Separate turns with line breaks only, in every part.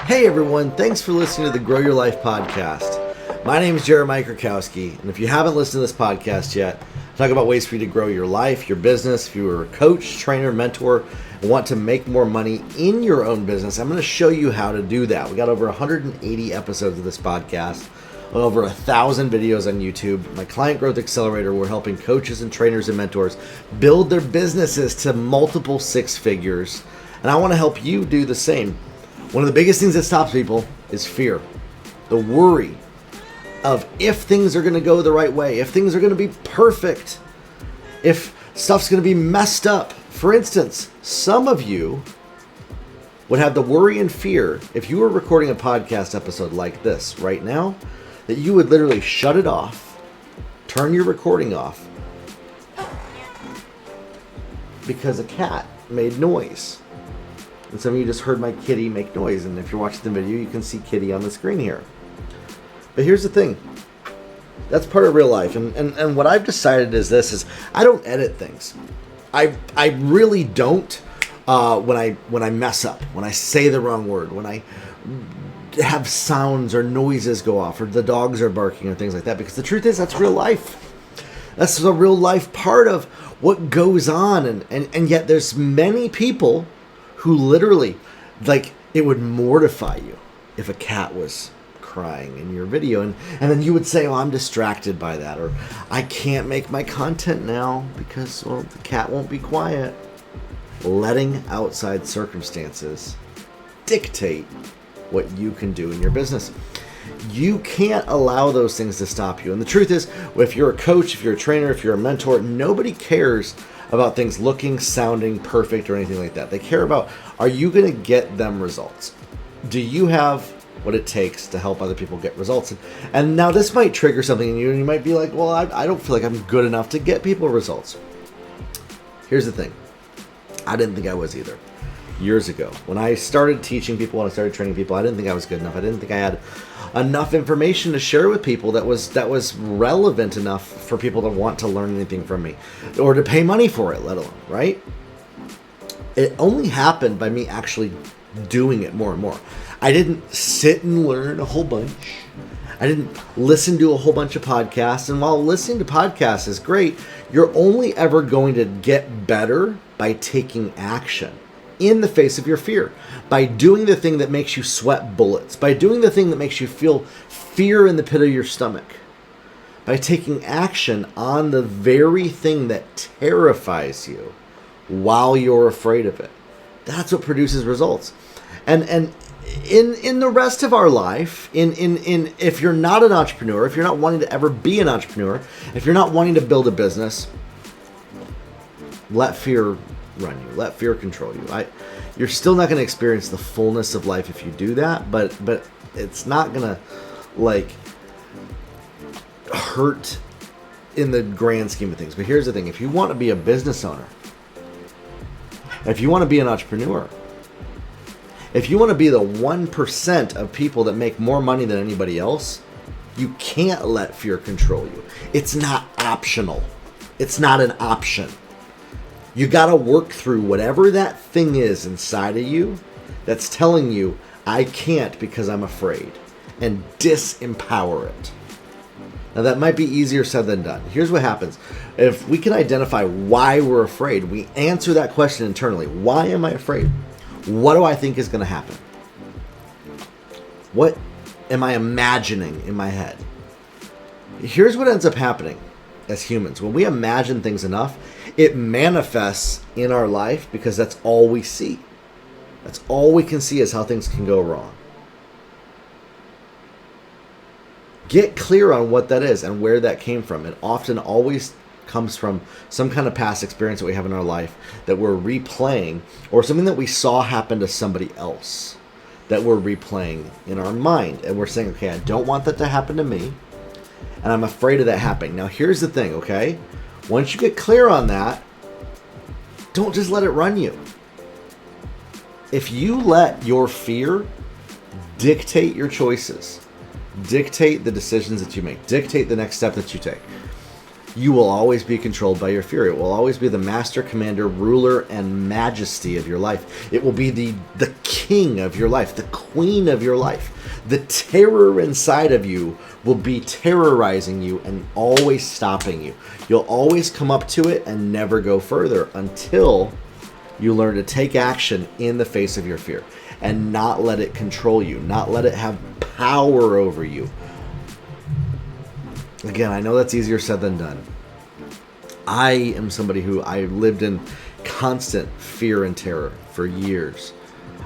Hey everyone, thanks for listening to the Grow Your Life podcast. My name is Jeremiah Krakowski, and if you haven't listened to this podcast yet, I talk about ways for you to grow your life, your business. If you are a coach, trainer, mentor, and want to make more money in your own business, I'm going to show you how to do that. We got over 180 episodes of this podcast, over 1,000 videos on YouTube. My Client Growth Accelerator, we're helping coaches and trainers and mentors build their businesses to multiple six figures, and I want to help you do the same. One of the biggest things that stops people is fear. The worry of if things are going to go the right way, if things are going to be perfect, if stuff's going to be messed up. For instance, some of you would have the worry and fear if you were recording a podcast episode like this right now, that you would literally shut it off, turn your recording off, because a cat made noise. And some of you just heard my kitty make noise. And if you're watching the video, you can see Kitty on the screen here. But here's the thing. That's part of real life. And what I've decided is this, is I don't edit things. I really don't when I mess up, when I say the wrong word, when I have sounds or noises go off, or the dogs are barking or things like that. Because the truth is, that's real life. That's the real life part of what goes on. And yet there's many people who literally, like, it would mortify you if a cat was crying in your video, and then you would say, oh, I'm distracted by that, or I can't make my content now because, well, the cat won't be quiet. Letting outside circumstances dictate what you can do in your business. You can't allow those things to stop you. And the truth is, if you're a coach, if you're a trainer, if you're a mentor, nobody cares about things looking, sounding perfect or anything like that. They care about, are you going to get them results? Do you have what it takes to help other people get results? And now this might trigger something in you, and you might be like, well, I don't feel like I'm good enough to get people results. Here's the thing. I didn't think I was either. Years ago, when I started teaching people, when I started training people, I didn't think I was good enough. I didn't think I had enough information to share with people that was relevant enough for people to want to learn anything from me, or to pay money for it, let alone, right? It only happened by me actually doing it more and more. I didn't sit and learn a whole bunch. I didn't listen to a whole bunch of podcasts. And while listening to podcasts is great, you're only ever going to get better by taking action in the face of your fear, by doing the thing that makes you sweat bullets, by doing the thing that makes you feel fear in the pit of your stomach, by taking action on the very thing that terrifies you while you're afraid of it. That's what produces results. And in the rest of our life, in if you're not an entrepreneur, if you're not wanting to ever be an entrepreneur, if you're not wanting to build a business, let fear run you. Let fear control you. You're still not going to experience the fullness of life if you do that, but it's not going to, like, hurt in the grand scheme of things. But here's the thing. If you want to be a business owner, if you want to be an entrepreneur, if you want to be the 1% of people that make more money than anybody else, you can't let fear control you. It's not optional. It's not an option. You got to work through whatever that thing is inside of you that's telling you, I can't because I'm afraid, and disempower it. Now, that might be easier said than done. Here's what happens. If we can identify why we're afraid, we answer that question internally. Why am I afraid? What do I think is going to happen? What am I imagining in my head? Here's what ends up happening as humans. When we imagine things enough, it manifests in our life because that's all we see. That's all we can see is how things can go wrong. Get clear on what that is and where that came from. It often always comes from some kind of past experience that we have in our life that we're replaying, or something that we saw happen to somebody else that we're replaying in our mind. And we're saying, okay, I don't want that to happen to me, and I'm afraid of that happening. Now, here's the thing, okay? Once you get clear on that, don't just let it run you. If you let your fear dictate your choices, dictate the decisions that you make, dictate the next step that you take, You will always be controlled by your fear. It will always be the master, commander, ruler, and majesty of your life. It will be the king of your life, the queen of your life. The terror inside of you will be terrorizing you and always stopping you. You'll always come up to it and never go further until you learn to take action in the face of your fear and not let it control you, not let it have power over you. Again, I know that's easier said than done. I am somebody who I lived in constant fear and terror for years.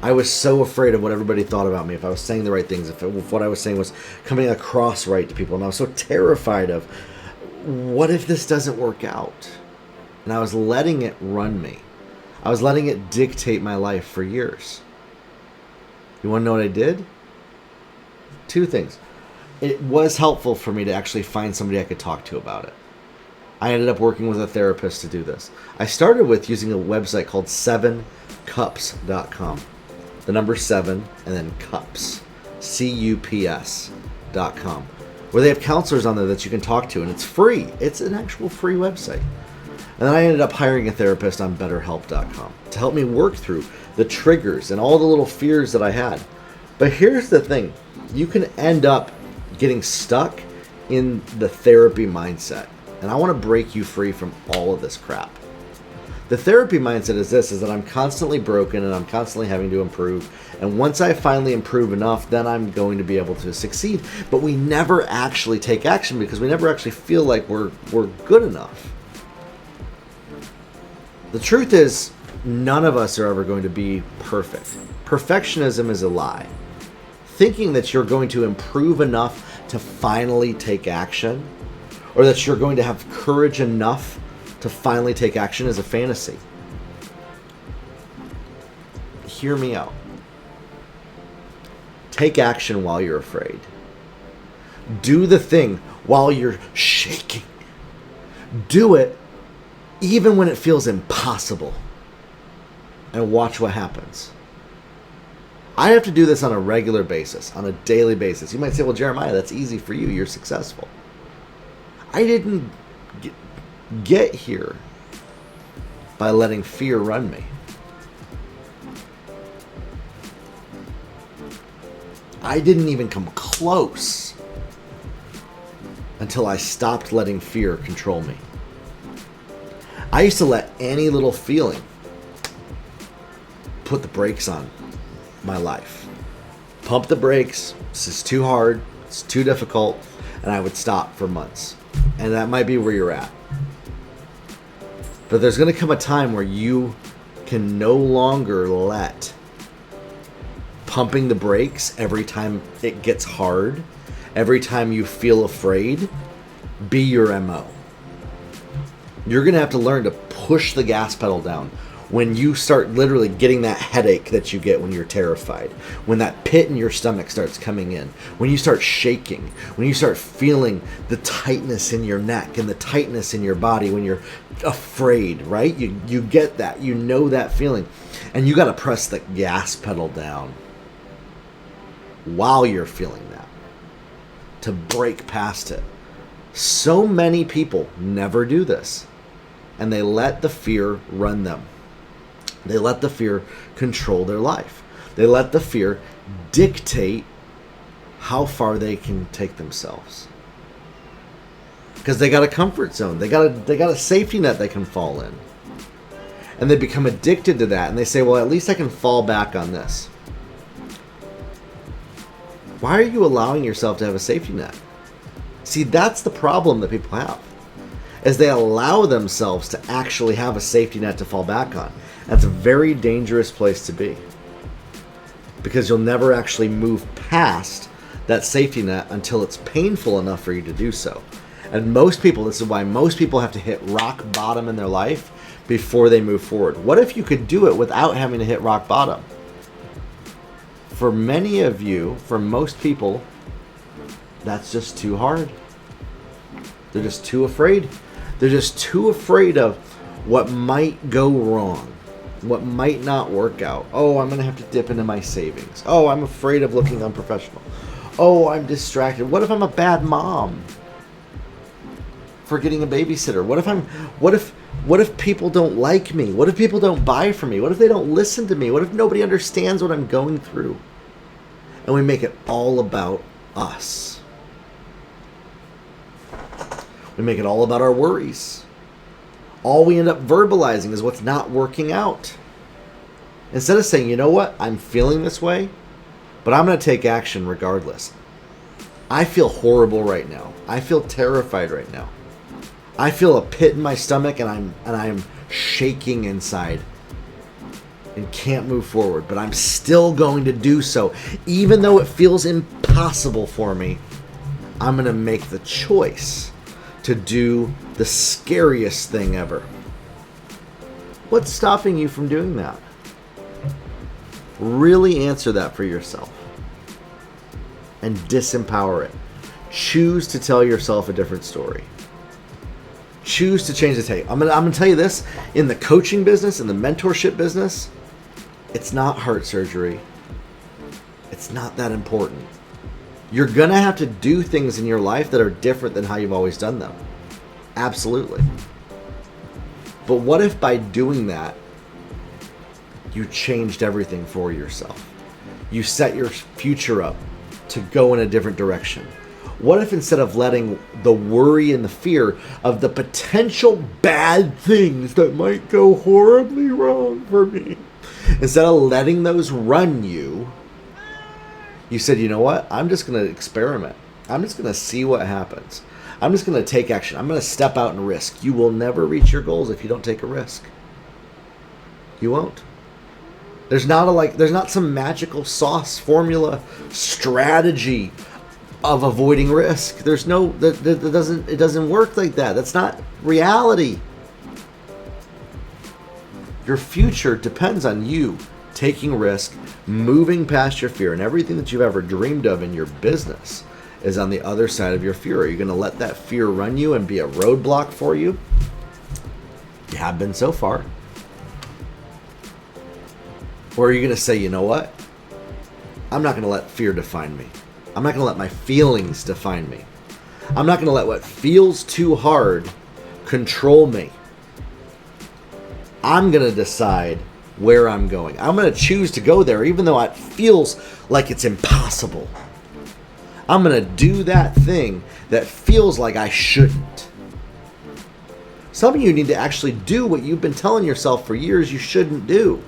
I was so afraid of what everybody thought about me, if I was saying the right things, if what I was saying was coming across right to people. And I was so terrified of, what if this doesn't work out? And I was letting it run me. I was letting it dictate my life for years. You want to know what I did? Two things. It was helpful for me to actually find somebody I could talk to about it. I ended up working with a therapist to do this. I started with using a website called 7cups.com. The number 7 and then cups, CUPS.com, where they have counselors on there that you can talk to, and it's free. It's an actual free website. And then I ended up hiring a therapist on betterhelp.com to help me work through the triggers and all the little fears that I had. But here's the thing. You can end up getting stuck in the therapy mindset. And I want to break you free from all of this crap. The therapy mindset is this, is that I'm constantly broken and I'm constantly having to improve. And once I finally improve enough, then I'm going to be able to succeed. But we never actually take action because we never actually feel like we're good enough. The truth is, none of us are ever going to be perfect. Perfectionism is a lie. Thinking that you're going to improve enough to finally take action, or that you're going to have courage enough to finally take action, is a fantasy. Hear me out. Take action while you're afraid. Do the thing while you're shaking. Do it even when it feels impossible. And watch what happens. I have to do this on a regular basis, on a daily basis. You might say, well, Jeremiah, that's easy for you. You're successful. I didn't get here by letting fear run me. I didn't even come close until I stopped letting fear control me. I used to let any little feeling put the brakes on my life. Pump the brakes. This is too hard. It's too difficult. And I would stop for months. And that might be where you're at. But there's going to come a time where you can no longer let pumping the brakes every time it gets hard, every time you feel afraid, be your MO. You're going to have to learn to push the gas pedal down when you start literally getting that headache that you get when you're terrified, when that pit in your stomach starts coming in, when you start shaking, when you start feeling the tightness in your neck and the tightness in your body when you're afraid, right? You get that. You know that feeling. And you got to press the gas pedal down while you're feeling that to break past it. So many people never do this, and they let the fear run them. They let the fear control their life. They let the fear dictate how far they can take themselves. Because they got a comfort zone. They got a safety net they can fall in. And they become addicted to that. And they say, well, at least I can fall back on this. Why are you allowing yourself to have a safety net? See, that's the problem that people have. Is they allow themselves to actually have a safety net to fall back on. That's a very dangerous place to be. Because you'll never actually move past that safety net until it's painful enough for you to do so. And most people, this is why most people have to hit rock bottom in their life before they move forward. What if you could do it without having to hit rock bottom? For many of you, for most people, that's just too hard. They're just too afraid. They're just too afraid of what might go wrong, what might not work out. Oh, I'm going to have to dip into my savings. Oh, I'm afraid of looking unprofessional. Oh, I'm distracted. What if I'm a bad mom? for getting a babysitter? What if people don't like me? What if people don't buy from me? What if they don't listen to me? What if nobody understands what I'm going through? And we make it all about us. We make it all about our worries. All we end up verbalizing is what's not working out. Instead of saying, you know what, I'm feeling this way, but I'm going to take action regardless. I feel horrible right now. I feel terrified right now. I feel a pit in my stomach and I'm shaking inside and can't move forward, but I'm still going to do so. Even though it feels impossible for me, I'm going to make the choice to do the scariest thing ever. What's stopping you from doing that? Really answer that for yourself and disempower it. Choose to tell yourself a different story. Choose to change the tape. I'm gonna tell you this, in the coaching business, in the mentorship business, it's not heart surgery. It's not that important. You're gonna have to do things in your life that are different than how you've always done them. Absolutely. But what if by doing that, you changed everything for yourself? You set your future up to go in a different direction. What if instead of letting the worry and the fear of the potential bad things that might go horribly wrong for me, instead of letting those run you, you said, you know what? I'm just going to experiment. I'm just going to see what happens. I'm just going to take action. I'm going to step out and risk. You will never reach your goals if you don't take a risk. You won't. There's not some magical sauce formula strategy of avoiding risk. There's no it doesn't work like that. That's not reality. Your future depends on you taking risk, moving past your fear, and everything that you've ever dreamed of in your business is on the other side of your fear. Are you going to let that fear run you and be a roadblock for you? You have been so far. Or are you going to say, you know what? I'm not going to let fear define me. I'm not going to let my feelings define me. I'm not going to let what feels too hard control me. I'm going to decide where I'm going. I'm going to choose to go there even though it feels like it's impossible. I'm going to do that thing that feels like I shouldn't. Some of you need to actually do what you've been telling yourself for years you shouldn't do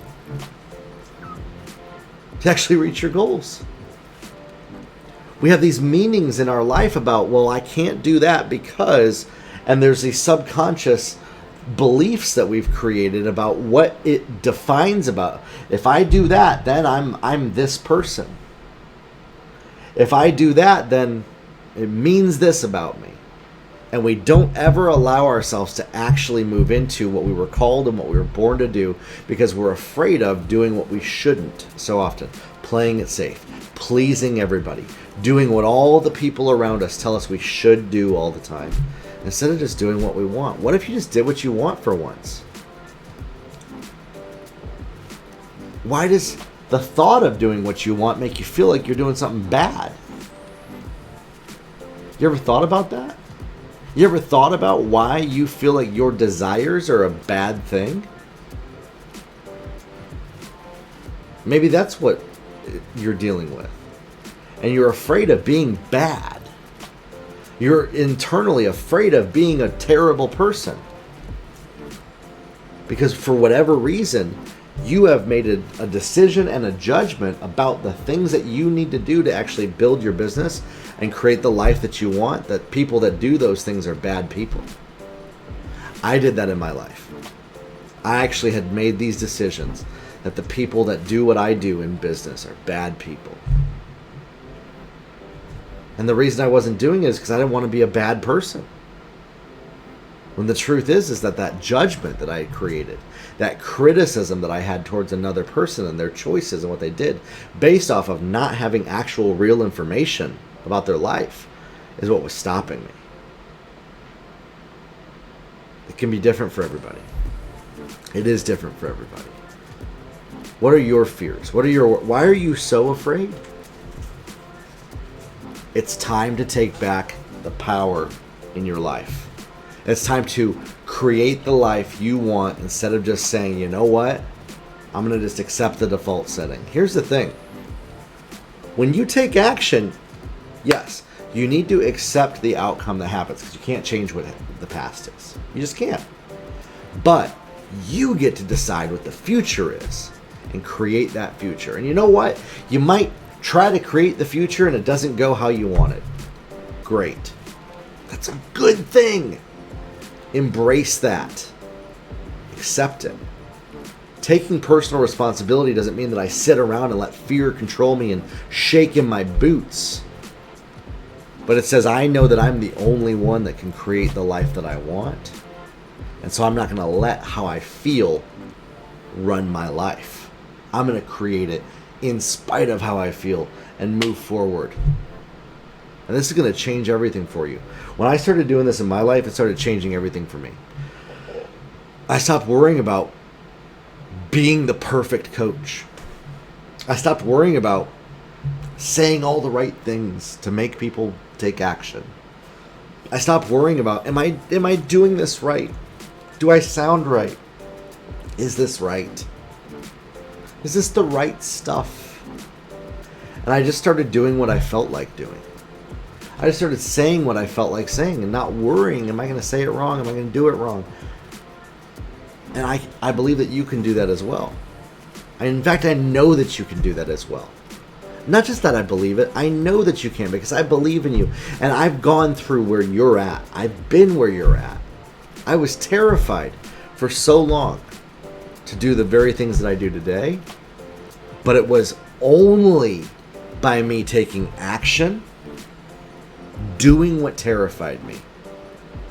to actually reach your goals. We have these meanings in our life about, well, I can't do that because, and there's these subconscious beliefs that we've created about what it defines about. If I do that, then I'm this person. If I do that, then it means this about me. And we don't ever allow ourselves to actually move into what we were called and what we were born to do because we're afraid of doing what we shouldn't so often. Playing it safe, pleasing everybody, doing what all the people around us tell us we should do all the time, instead of just doing what we want. What if you just did what you want for once? Why does the thought of doing what you want make you feel like you're doing something bad? You ever thought about that? You ever thought about why you feel like your desires are a bad thing? Maybe that's what you're dealing with. And you're afraid of being bad. You're internally afraid of being a terrible person. Because for whatever reason, you have made a decision and a judgment about the things that you need to do to actually build your business and create the life that you want, that people that do those things are bad people. I did that in my life. I actually had made these decisions that the people that do what I do in business are bad people. And the reason I wasn't doing it is because I didn't want to be a bad person. When the truth is that judgment that I had created, that criticism that I had towards another person and their choices and what they did, based off of not having actual real information about their life, is what was stopping me. It can be different for everybody. It is different for everybody. What are your fears? Why are you so afraid? It's time to take back the power in your life. It's time to create the life you want instead of just saying, you know what? I'm going to just accept the default setting. Here's the thing. When you take action, yes, you need to accept the outcome that happens because you can't change what the past is. You just can't. But you get to decide what the future is and create that future. And you know what? You might try to create the future and it doesn't go how you want it. Great. That's a good thing. Embrace that. Accept it. Taking personal responsibility doesn't mean that I sit around and let fear control me and shake in my boots. But it says I know that I'm the only one that can create the life that I want. And so I'm not going to let how I feel run my life. I'm going to create it in spite of how I feel and move forward. And this is going to change everything for you. When I started doing this in my life, it started changing everything for me. I stopped worrying about being the perfect coach. I stopped worrying about saying all the right things to make people take action. I stopped worrying about, am I doing this right? Do I sound right? Is this right? Is this the right stuff? And I just started doing what I felt like doing. I just started saying what I felt like saying and not worrying, am I going to say it wrong? Am I going to do it wrong? And I believe that you can do that as well. In fact, I know that you can do that as well. Not just that I believe it, I know that you can because I believe in you. And I've gone through where you're at. I've been where you're at. I was terrified for so long to do the very things that I do today. But it was only by me taking action, doing what terrified me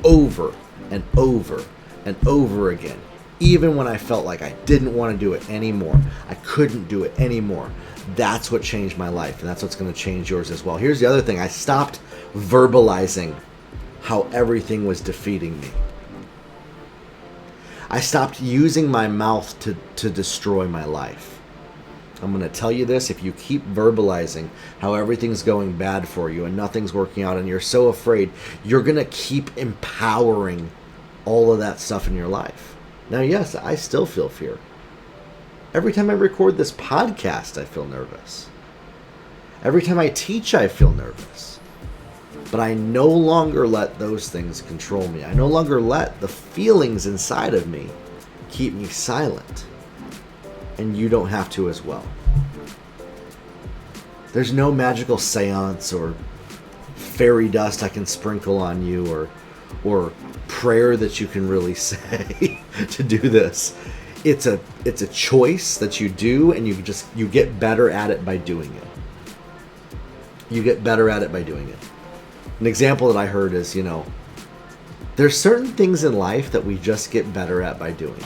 over and over and over again. Even when I felt like I didn't want to do it anymore, I couldn't do it anymore. That's what changed my life, and that's what's going to change yours as well. Here's the other thing. I stopped verbalizing how everything was defeating me. I stopped using my mouth to destroy my life. I'm going to tell you this. If you keep verbalizing how everything's going bad for you and nothing's working out and you're so afraid, you're going to keep empowering all of that stuff in your life. Now, yes, I still feel fear. Every time I record this podcast, I feel nervous. Every time I teach, I feel nervous. But I no longer let those things control me. I no longer let the feelings inside of me keep me silent. And you don't have to as well. There's no magical seance or fairy dust I can sprinkle on you or prayer that you can really say to do this. It's a choice that you do, and you get better at it by doing it. You get better at it by doing it. An example that I heard is, there's certain things in life that we just get better at by doing.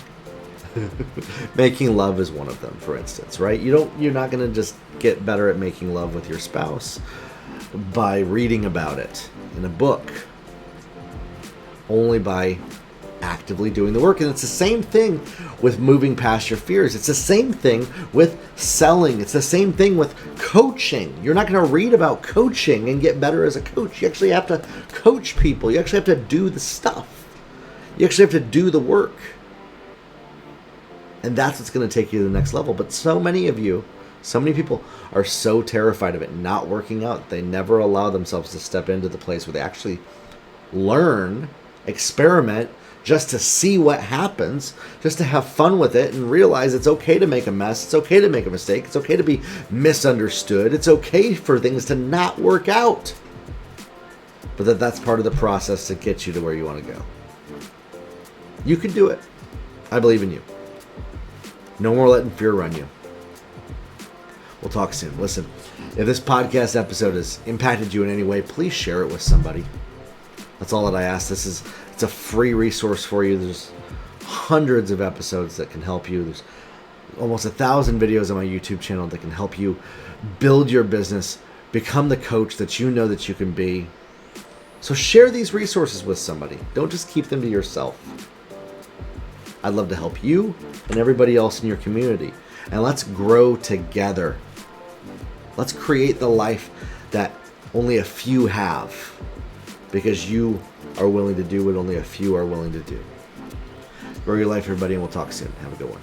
Making love is one of them, for instance, right? You're not going to just get better at making love with your spouse by reading about it in a book. Only by actively doing the work. And it's the same thing with moving past your fears. It's the same thing with selling. It's the same thing with coaching. You're not going to read about coaching and get better as a coach. You actually have to coach people. You actually have to do the stuff. You actually have to do the work. And that's what's going to take you to the next level. But so many people are so terrified of it not working out, they never allow themselves to step into the place where they actually learn, experiment, just to see what happens, just to have fun with it and realize it's okay to make a mess, it's okay to make a mistake, it's okay to be misunderstood, it's okay for things to not work out. But that's part of the process to get you to where you want to go. You can do it. I believe in you. No more letting fear run you. We'll talk soon. Listen, if this podcast episode has impacted you in any way, please share it with somebody. That's all that I ask. It's a free resource for you. There's hundreds of episodes that can help you. There's almost 1,000 videos on my YouTube channel that can help you build your business, become the coach that you know that you can be. So share these resources with somebody. Don't just keep them to yourself. I'd love to help you and everybody else in your community. And let's grow together. Let's create the life that only a few have, because you are willing to do what only a few are willing to do. Grow your life, everybody, and we'll talk soon. Have a good one.